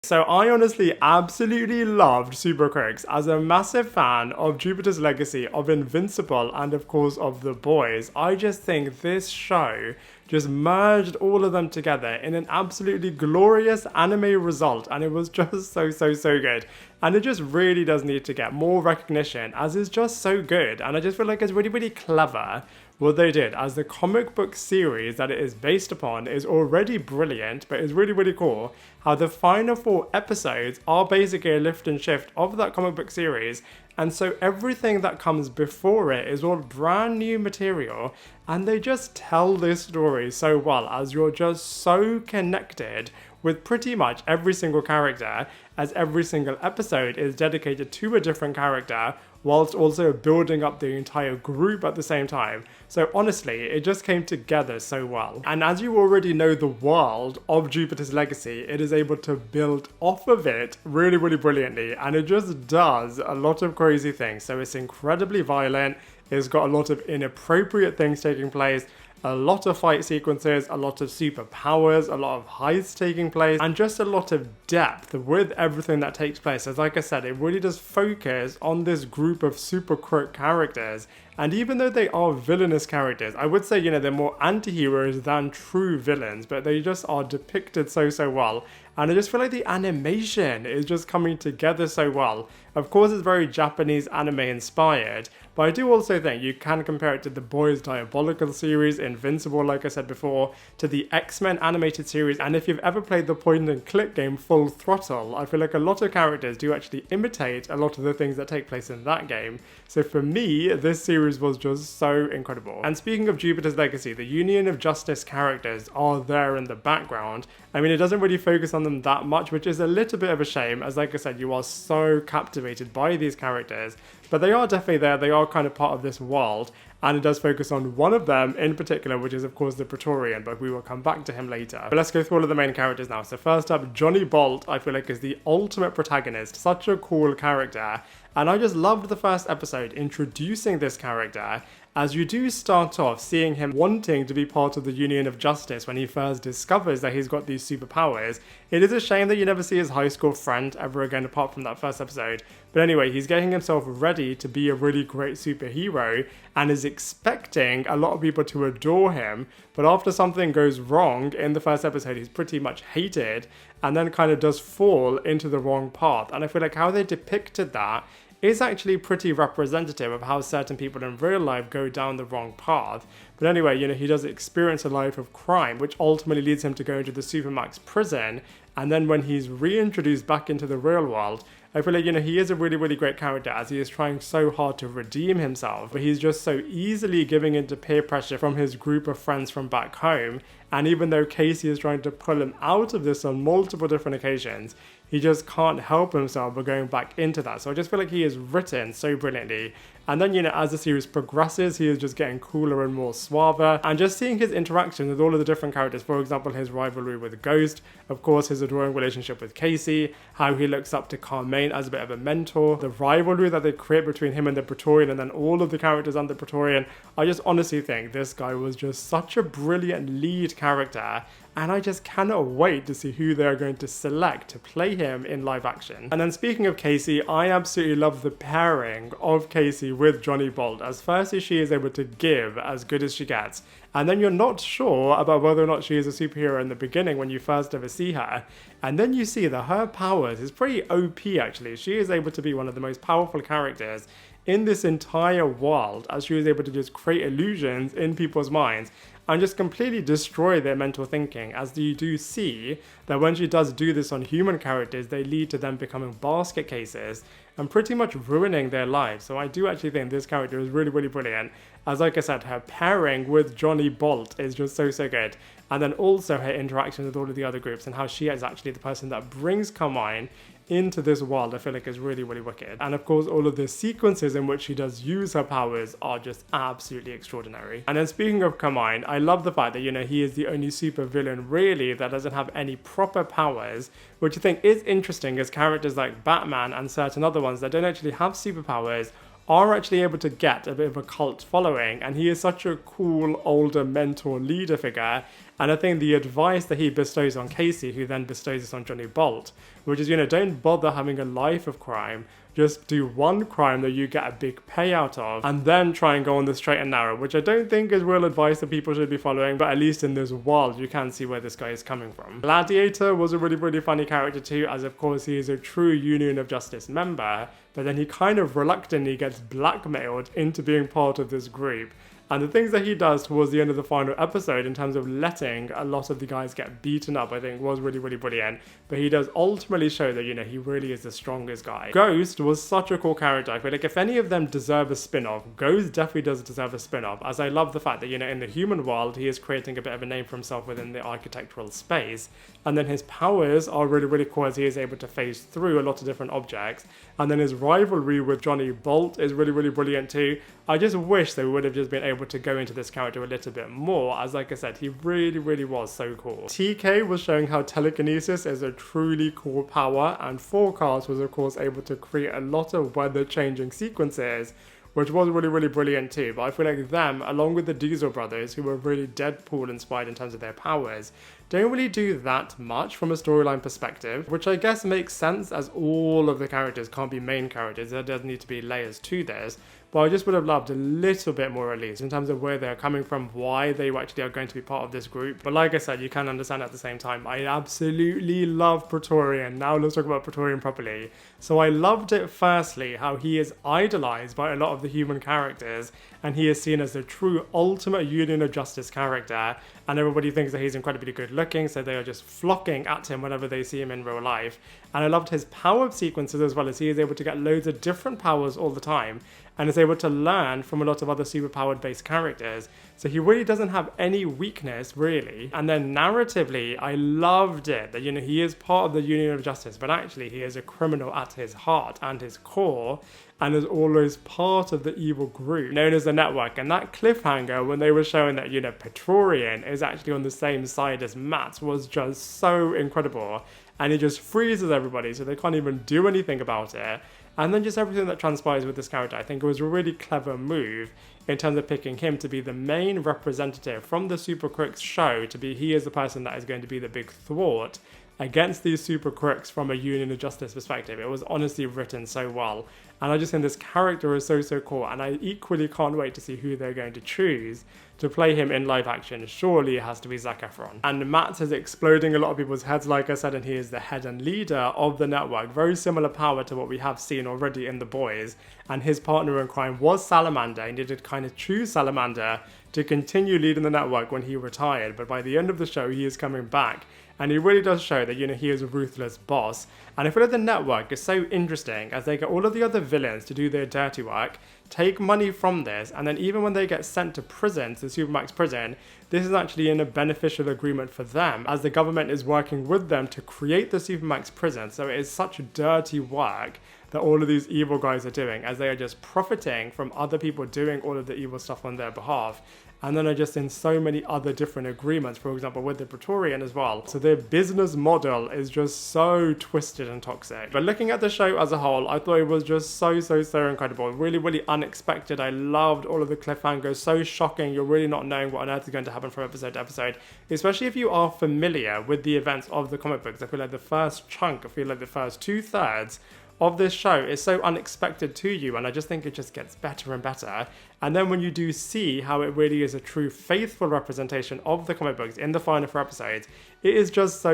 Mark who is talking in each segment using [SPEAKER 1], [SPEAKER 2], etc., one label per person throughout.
[SPEAKER 1] So I honestly absolutely loved Super Crooks. As a massive fan of Jupiter's Legacy, of Invincible, and of course of The Boys, I just think this show just merged all of them together in an absolutely glorious anime result, and it was just so good. And it just really does need to get more recognition, as it's just so good, and I just feel like it's really clever what they did, as the comic book series that it is based upon is already brilliant, but it's really cool how the final 4 episodes are basically a lift and shift of that comic book series, and so everything that comes before it is all brand new material, and they just tell this story so well, as you're just so connected with pretty much every single character, as every single episode is dedicated to a different character, whilst also building up the entire group at the same time. So honestly, it just came together so well. And as you already know the world of Jupiter's Legacy, it is able to build off of it really brilliantly, and it just does a lot of crazy things. So it's incredibly violent, it's got a lot of inappropriate things taking place, a lot of fight sequences, a lot of superpowers, a lot of heists taking place, and just a lot of depth with everything that takes place. As like I said, it really does focus on this group of super crook characters, and even though they are villainous characters, I would say, they're more anti-heroes than true villains, but they just are depicted so well. And I just feel like the animation is just coming together so well. Of course, it's very Japanese anime inspired, but I do also think you can compare it to the Boys Diabolical series, Invincible, like I said before, to the X-Men animated series, and if you've ever played the point and click game Full Throttle, I feel like a lot of characters do actually imitate a lot of the things that take place in that game. So for me, this series was just so incredible. And speaking of Jupiter's Legacy, the Union of Justice characters are there in the background. I mean, it doesn't really focus on them that much, which is a little bit of a shame, as like I said, you are so captivated by these characters, but they are definitely there, they are kind of part of this world, and it does focus on one of them in particular, which is of course the Praetorian, but we will come back to him later. But let's go through all of the main characters now. So first up, Johnny Bolt, I feel like is the ultimate protagonist, such a cool character, and I just loved the first episode introducing this character, as you do start off seeing him wanting to be part of the Union of Justice when he first discovers that he's got these superpowers. It is a shame that you never see his high school friend ever again apart from that first episode. But anyway, he's getting himself ready to be a really great superhero and is expecting a lot of people to adore him. But after something goes wrong in the first episode, he's pretty much hated and then kind of does fall into the wrong path. And I feel like how they depicted that is actually pretty representative of how certain people in real life go down the wrong path. But anyway, he does experience a life of crime, which ultimately leads him to go into the Supermax prison. And then when he's reintroduced back into the real world, I feel like, he is a really great character, as he is trying so hard to redeem himself, but he's just so easily giving into peer pressure from his group of friends from back home. And even though Casey is trying to pull him out of this on multiple different occasions, he just can't help himself but going back into that. So I just feel like he is written so brilliantly. And then, as the series progresses, he is just getting cooler and more suave. And just seeing his interaction with all of the different characters, for example, his rivalry with Ghost, of course, his adoring relationship with Casey, how he looks up to Carmine as a bit of a mentor, the rivalry that they create between him and the Praetorian, and then all of the characters under the Praetorian. I just honestly think this guy was just such a brilliant lead character, and I just cannot wait to see who they're going to select to play him in live action. And then speaking of Casey, I absolutely love the pairing of Casey with Johnny Bolt, as firstly she is able to give as good as she gets, and then you're not sure about whether or not she is a superhero in the beginning when you first ever see her, and then you see that her powers is pretty OP actually. She is able to be one of the most powerful characters in this entire world, as she was able to just create illusions in people's minds and just completely destroy their mental thinking, as you do see that when she does do this on human characters, they lead to them becoming basket cases and pretty much ruining their lives. So I do actually think this character is really brilliant, as like I said, her pairing with Johnny Bolt is just so good. And then also her interaction with all of the other groups and how she is actually the person that brings Carmine into this world, I feel like is really wicked. And of course, all of the sequences in which she does use her powers are just absolutely extraordinary. And then speaking of Carmine, I love the fact that, he is the only super villain really that doesn't have any proper powers, which I think is interesting, as characters like Batman and certain other ones that don't actually have superpowers are actually able to get a bit of a cult following, and he is such a cool older mentor leader figure, And I think the advice that he bestows on Casey, who then bestows this on Johnny Bolt, which is, don't bother having a life of crime. Just do one crime that you get a big payout of, and then try and go on the straight and narrow, which I don't think is real advice that people should be following, but at least in this world, you can see where this guy is coming from. Gladiator was a really, really funny character too, as of course he is a true Union of Justice member, but then he kind of reluctantly gets blackmailed into being part of this group. And the things that he does towards the end of the final episode in terms of letting a lot of the guys get beaten up, I think was really, really brilliant. But he does ultimately show that, he really is the strongest guy. Ghost was such a cool character. I feel like if any of them deserve a spin-off, Ghost definitely does deserve a spin-off, as I love the fact that, in the human world, he is creating a bit of a name for himself within the architectural space. And then his powers are really, really cool as he is able to phase through a lot of different objects. And then his rivalry with Johnny Bolt is really, really brilliant too. I just wish they would have just been able to go into this character a little bit more, as like I said, he really, really was so cool. TK was showing how telekinesis is a truly cool power, and Forecast was of course able to create a lot of weather changing sequences, which was really, really brilliant too. But I feel like them, along with the Diesel brothers, who were really Deadpool inspired in terms of their powers, don't really do that much from a storyline perspective, which I guess makes sense as all of the characters can't be main characters. There does need to be layers to this. But I just would have loved a little bit more at least in terms of where they're coming from, why they actually are going to be part of this group. But like I said, you can understand at the same time, I absolutely love Praetorian. Now let's talk about Praetorian properly. So I loved it firstly, how he is idolized by a lot of the human characters, and he is seen as the true ultimate Union of Justice character, and everybody thinks that he's incredibly good looking, so they are just flocking at him whenever they see him in real life. And I loved his power sequences as well, as he is able to get loads of different powers all the time, and is able to learn from a lot of other superpowered based characters. So he really doesn't have any weakness, really. And then narratively, I loved it that, he is part of the Union of Justice, but actually he is a criminal at his heart and his core, and is always part of the evil group known as the Network. And that cliffhanger when they were showing that, Praetorian is actually on the same side as Matt was just so incredible. And he just freezes everybody, so they can't even do anything about it. And then just everything that transpires with this character, I think it was a really clever move in terms of picking him to be the main representative from the Super Crooks show, he is the person that is going to be the big thwart against these Super Crooks from a Union of Justice perspective. It was honestly written so well. And I just think this character is so, so cool. And I equally can't wait to see who they're going to choose to play him in live action. Surely it has to be Zac Efron. And Matt is exploding a lot of people's heads, like I said, and he is the head and leader of the Network. Very similar power to what we have seen already in The Boys. And his partner in crime was Salamander, and he did kind of choose Salamander to continue leading the Network when he retired. But by the end of the show, he is coming back. And he really does show that, he is a ruthless boss. And I feel like the Network is so interesting as they get all of the other villains to do their dirty work, take money from this, and then even when they get sent to prison, to Supermax prison, this is actually in a beneficial agreement for them, as the government is working with them to create the Supermax prison. So it is such dirty work that all of these evil guys are doing, as they are just profiting from other people doing all of the evil stuff on their behalf. And then are just in so many other different agreements, for example, with the Praetorian as well. So their business model is just so twisted and toxic. But looking at the show as a whole, I thought it was just so incredible. Really, really unexpected. I loved all of the cliffhangers. So shocking. You're really not knowing what on earth is going to happen from episode to episode. Especially if you are familiar with the events of the comic books. I feel like the first chunk, the first 2/3 of this show is so unexpected to you, and I just think it just gets better and better. And then when you do see how it really is a true faithful representation of the comic books in the final 4 episodes, it is just so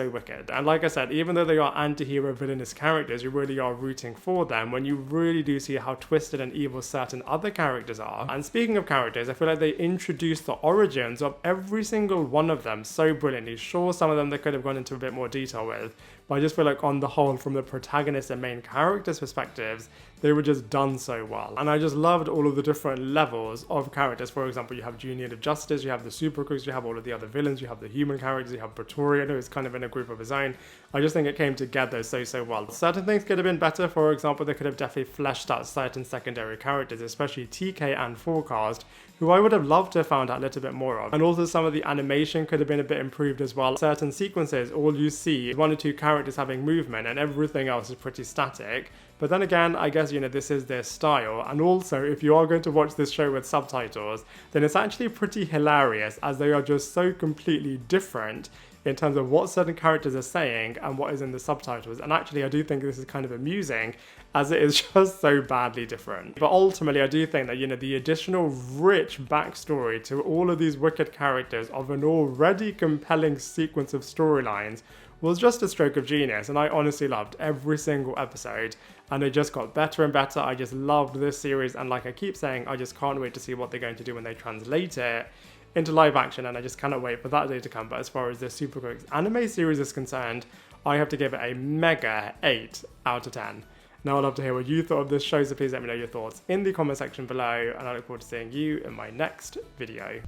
[SPEAKER 1] wicked. And like I said, even though they are anti-hero villainous characters, you really are rooting for them when you really do see how twisted and evil certain other characters are. And speaking of characters, I feel like they introduced the origins of every single one of them so brilliantly. Sure, some of them they could have gone into a bit more detail with, but I just feel like on the whole, from the protagonist and main characters' perspectives, they were just done so well. And I just loved all of the different levels of characters. For example, you have Union of Justice, you have the Super Crooks, you have all of the other villains, you have the human characters, you have Praetorian, who is kind of in a group of his own. I just think it came together so well. Certain things could have been better. For example, they could have definitely fleshed out certain secondary characters, especially TK and Forecast, who I would have loved to have found out a little bit more of. And also some of the animation could have been a bit improved as well. Certain sequences, all you see is 1 or 2 characters having movement and everything else is pretty static. But then again, I guess, this is their style. And also, if you are going to watch this show with subtitles, then it's actually pretty hilarious, as they are just so completely different in terms of what certain characters are saying and what is in the subtitles. And actually, I do think this is kind of amusing, as it is just so badly different. But ultimately, I do think that, the additional rich backstory to all of these wicked characters of an already compelling sequence of storylines was just a stroke of genius, and I honestly loved every single episode, and it just got better and better. I just loved this series, and like I keep saying, I just can't wait to see what they're going to do when they translate it into live action, and I just cannot wait for that day to come. But as far as the Super Crooks anime series is concerned, I have to give it a mega 8 out of 10. Now I'd love to hear what you thought of this show, so please let me know your thoughts in the comment section below, and I look forward to seeing you in my next video.